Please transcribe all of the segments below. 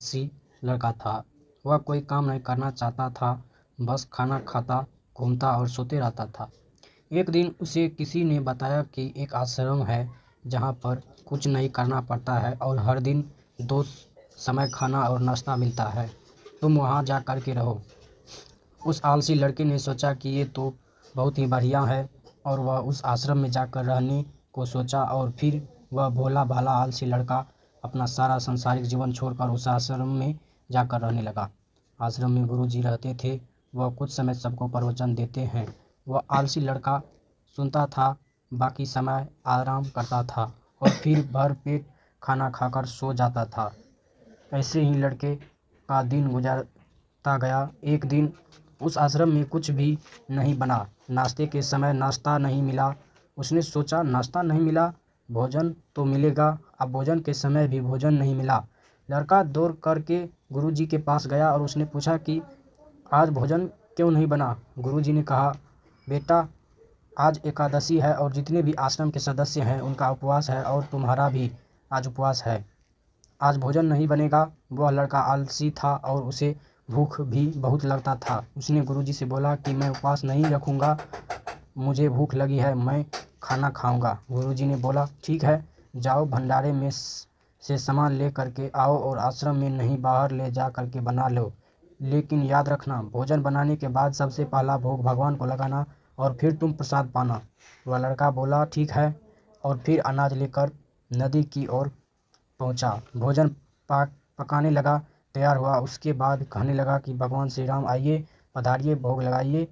सी लड़का था। वह कोई काम नहीं करना चाहता था, बस खाना खाता, घूमता और सोते रहता था। एक दिन उसे किसी ने बताया कि एक आश्रम है जहाँ पर कुछ नहीं करना पड़ता है और हर दिन 2 समय खाना और नाश्ता मिलता है। तुम वहाँ जा कर के रहो। उस आलसी लड़के ने सोचा कि ये तो बहुत ही बढ़िया है और वह उस आश्रम में जाकर रहने को सोचा और फिर वह भोला भाला आलसी लड़का अपना सारा सांसारिक जीवन छोड़कर उस आश्रम में जाकर रहने लगा। आश्रम में गुरुजी रहते थे। वह कुछ समय सबको प्रवचन देते हैं। वह आलसी लड़का सुनता था, बाकी समय आराम करता था और फिर भर पेट खाना खाकर सो जाता था। ऐसे ही लड़के का दिन गुजरता गया। एक दिन उस आश्रम में कुछ भी नहीं बना। नाश्ते के समय नाश्ता नहीं मिला। उसने सोचा, नाश्ता नहीं मिला, भोजन तो मिलेगा। अब भोजन के समय भी भोजन नहीं मिला। लड़का दौड़ करके गुरुजी के पास गया और उसने पूछा कि आज भोजन क्यों नहीं बना। गुरुजी ने कहा, बेटा आज एकादशी है और जितने भी आश्रम के सदस्य हैं उनका उपवास है और तुम्हारा भी आज उपवास है। आज भोजन नहीं बनेगा। वह लड़का आलसी था और उसे भूख भी बहुत लगता था। उसने गुरुजी से बोला कि मैं उपवास नहीं रखूँगा, मुझे भूख लगी है, मैं खाना खाऊंगा। गुरुजी ने बोला, ठीक है, जाओ भंडारे में से सामान ले करके आओ और आश्रम में नहीं बाहर ले जा करके बना लो। लेकिन याद रखना, भोजन बनाने के बाद सबसे पहला भोग भगवान को लगाना और फिर तुम प्रसाद पाना। वह लड़का बोला, ठीक है, और फिर अनाज लेकर नदी की ओर पहुंचा। भोजन पकाने लगा, तैयार हुआ। उसके बाद कहने लगा कि भगवान श्री राम आइए, पधारिए, भोग लगाइए।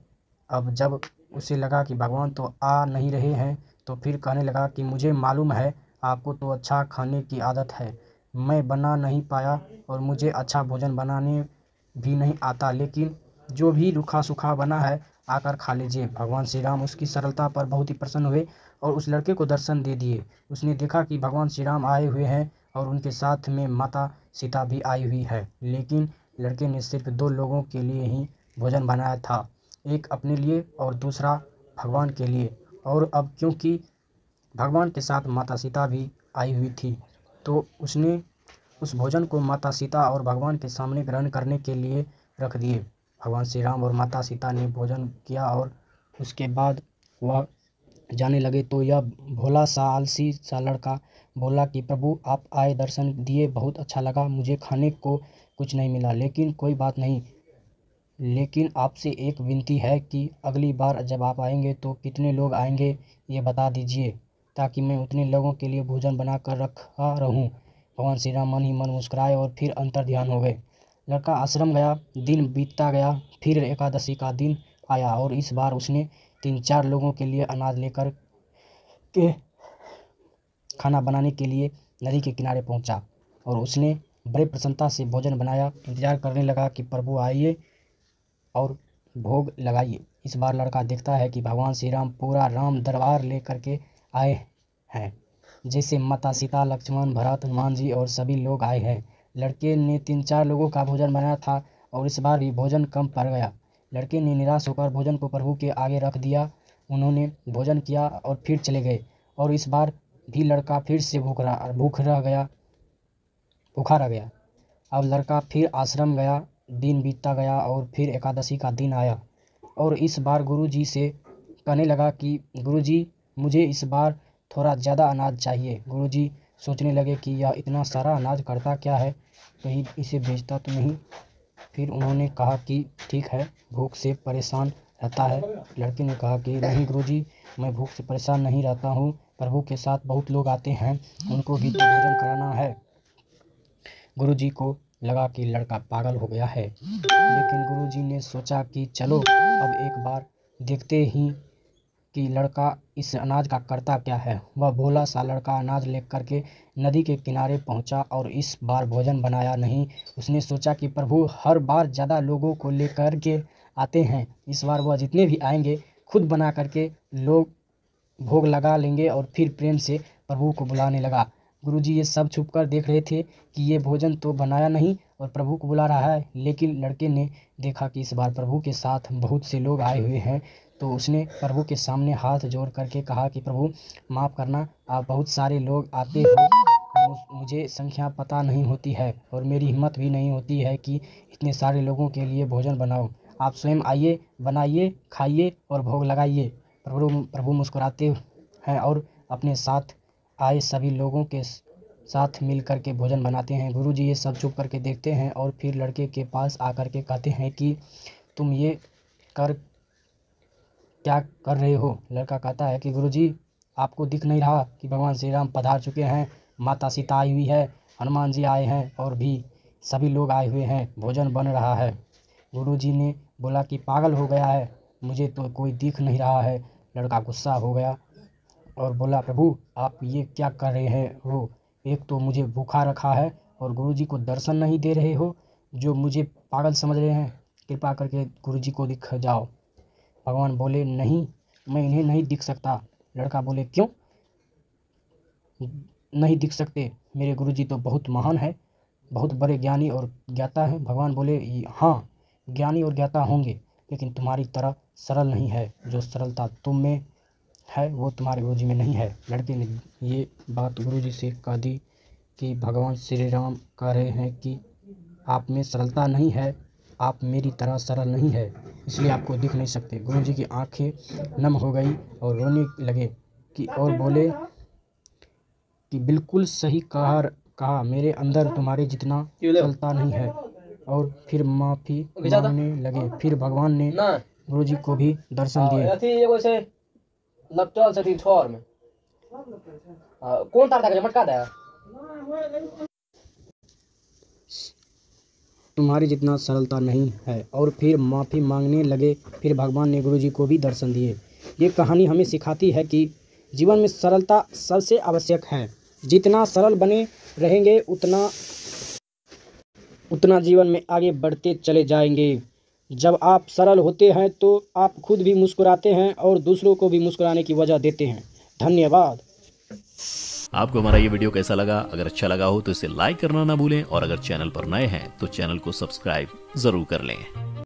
अब जब उसे लगा कि भगवान तो आ नहीं रहे हैं तो फिर कहने लगा कि मुझे मालूम है आपको तो अच्छा खाने की आदत है, मैं बना नहीं पाया और मुझे अच्छा भोजन बनाने भी नहीं आता, लेकिन जो भी रूखा सूखा बना है आकर खा लीजिए। भगवान श्री राम उसकी सरलता पर बहुत ही प्रसन्न हुए और उस लड़के को दर्शन दे दिए। उसने देखा कि भगवान श्री राम आए हुए हैं और उनके साथ में माता सीता भी आई हुई है, लेकिन लड़के ने सिर्फ 2 लोगों के लिए ही भोजन बनाया था, एक अपने लिए और दूसरा भगवान के लिए। और अब क्योंकि भगवान के साथ माता सीता भी आई हुई थी तो उसने उस भोजन को माता सीता और भगवान के सामने ग्रहण करने के लिए रख दिए। भगवान श्री राम और माता सीता ने भोजन किया और उसके बाद वह जाने लगे तो यह भोला सा आलसी सा लड़का बोला कि प्रभु आप आए, दर्शन दिए, बहुत अच्छा लगा, मुझे खाने को कुछ नहीं मिला, लेकिन कोई बात नहीं, लेकिन आपसे एक विनती है कि अगली बार जब आप आएंगे तो कितने लोग आएंगे ये बता दीजिए ताकि मैं उतने लोगों के लिए भोजन बना कर रखा रहूं। भगवान श्री राम मन ही मन मुस्कुराए और फिर अंतर ध्यान हो गए। लड़का आश्रम गया, दिन बीतता गया, फिर एकादशी का दिन आया और इस बार उसने 3-4 लोगों के लिए अनाज लेकर के खाना बनाने के लिए नदी के किनारे पहुंचा और उसने बड़े प्रसन्नता से भोजन बनाया। इंतजार करने लगा कि प्रभु आइए और भोग लगाइए। इस बार लड़का देखता है कि भगवान श्री राम पूरा राम दरबार लेकर के आए हैं, जैसे माता सीता, लक्ष्मण, भरत, हनुमान जी और सभी लोग आए हैं। लड़के ने 3-4 लोगों का भोजन बनाया था और इस बार भी भोजन कम पड़ गया। लड़के ने निराश होकर भोजन को प्रभु के आगे रख दिया। उन्होंने भोजन किया और फिर चले गए और इस बार भी लड़का फिर से भूखा रह गया। अब लड़का फिर आश्रम गया, दिन बीतता गया और फिर एकादशी का दिन आया और इस बार गुरुजी से कहने लगा कि गुरुजी मुझे इस बार थोड़ा ज़्यादा अनाज चाहिए। गुरुजी सोचने लगे कि यह इतना सारा अनाज करता क्या है, कहीं इसे बेचता तो नहीं। फिर उन्होंने कहा कि ठीक है, भूख से परेशान रहता है। लड़के ने कहा कि नहीं गुरुजी, मैं भूख से परेशान नहीं रहता हूँ, प्रभु के साथ बहुत लोग आते हैं, उनको भी तो भोजन कराना है। गुरुजी को लगा कि लड़का पागल हो गया है, लेकिन गुरुजी ने सोचा कि चलो अब एक बार देखते ही कि लड़का इस अनाज का करता क्या है। वह भोला सा लड़का अनाज लेकर के नदी के किनारे पहुंचा और इस बार भोजन बनाया नहीं। उसने सोचा कि प्रभु हर बार ज़्यादा लोगों को लेकर के आते हैं, इस बार वह जितने भी आएंगे खुद बना करके लोग भोग लगा लेंगे और फिर प्रेम से प्रभु को बुलाने लगा। गुरुजी ये सब छुपकर देख रहे थे कि ये भोजन तो बनाया नहीं और प्रभु को बुला रहा है, लेकिन लड़के ने देखा कि इस बार प्रभु के साथ बहुत से लोग आए हुए हैं तो उसने प्रभु के सामने हाथ जोड़ करके कहा कि प्रभु माफ़ करना, आप बहुत सारे लोग आते हो, मुझे संख्या पता नहीं होती है और मेरी हिम्मत भी नहीं होती है कि इतने सारे लोगों के लिए भोजन बनाऊं। आप स्वयं आइए, बनाइए, खाइए और भोग लगाइए। प्रभु मुस्कुराते हैं और अपने साथ आए सभी लोगों के साथ मिल कर के भोजन बनाते हैं। गुरुजी ये सब चुप करके देखते हैं और फिर लड़के के पास आकर के कहते हैं कि तुम ये क्या कर रहे हो? लड़का कहता है कि गुरुजी, आपको दिख नहीं रहा कि भगवान श्री राम पधार चुके हैं, माता सीता आई हुई है, हनुमान जी आए हैं और भी सभी लोग आए हुए हैं, भोजन बन रहा है। गुरुजी ने बोला कि पागल हो गया है, मुझे तो कोई दिख नहीं रहा है। लड़का गुस्सा हो गया और बोला, प्रभु आप ये क्या कर रहे हो? एक तो मुझे भूखा रखा है और गुरुजी को दर्शन नहीं दे रहे हो, जो मुझे पागल समझ रहे हैं। कृपा करके गुरुजी को दिख जाओ। भगवान बोले, नहीं, मैं इन्हें नहीं दिख सकता। लड़का बोले, क्यों नहीं दिख सकते? मेरे गुरुजी तो बहुत महान है, बहुत बड़े ज्ञानी और ज्ञाता है। भगवान बोले, हाँ, ज्ञानी और ज्ञाता होंगे, लेकिन तुम्हारी तरह सरल नहीं है। जो सरलता तुम में है वो तुम्हारे गुरुजी में नहीं है। लड़के ने ये बात गुरुजी से कह दी कि भगवान श्री राम कह रहे हैं कि आप में सरलता नहीं है, आप मेरी तरह सरल नहीं है, इसलिए आपको दिख नहीं सकते। गुरुजी की आंखें नम हो गई और रोने लगे कि और बोले कि बिल्कुल सही कहा, मेरे अंदर तुम्हारे जितना सरलता नहीं है। और फिर माफ़ी मांगने लगे। फिर भगवान ने गुरुजी को भी दर्शन दिए। तुम्हारी जितना सरलता नहीं है। और फिर माफ़ी मांगने लगे। फिर भगवान ने गुरुजी को भी दर्शन दिए। ये कहानी हमें सिखाती है कि जीवन में सरलता सबसे आवश्यक है। जितना सरल बने रहेंगे उतना जीवन में आगे बढ़ते चले जाएंगे। जब आप सरल होते हैं तो आप खुद भी मुस्कुराते हैं और दूसरों को भी मुस्कुराने की वजह देते हैं। धन्यवाद। आपको हमारा ये वीडियो कैसा लगा? अगर अच्छा लगा हो तो इसे लाइक करना ना भूलें और अगर चैनल पर नए हैं तो चैनल को सब्सक्राइब जरूर कर लें।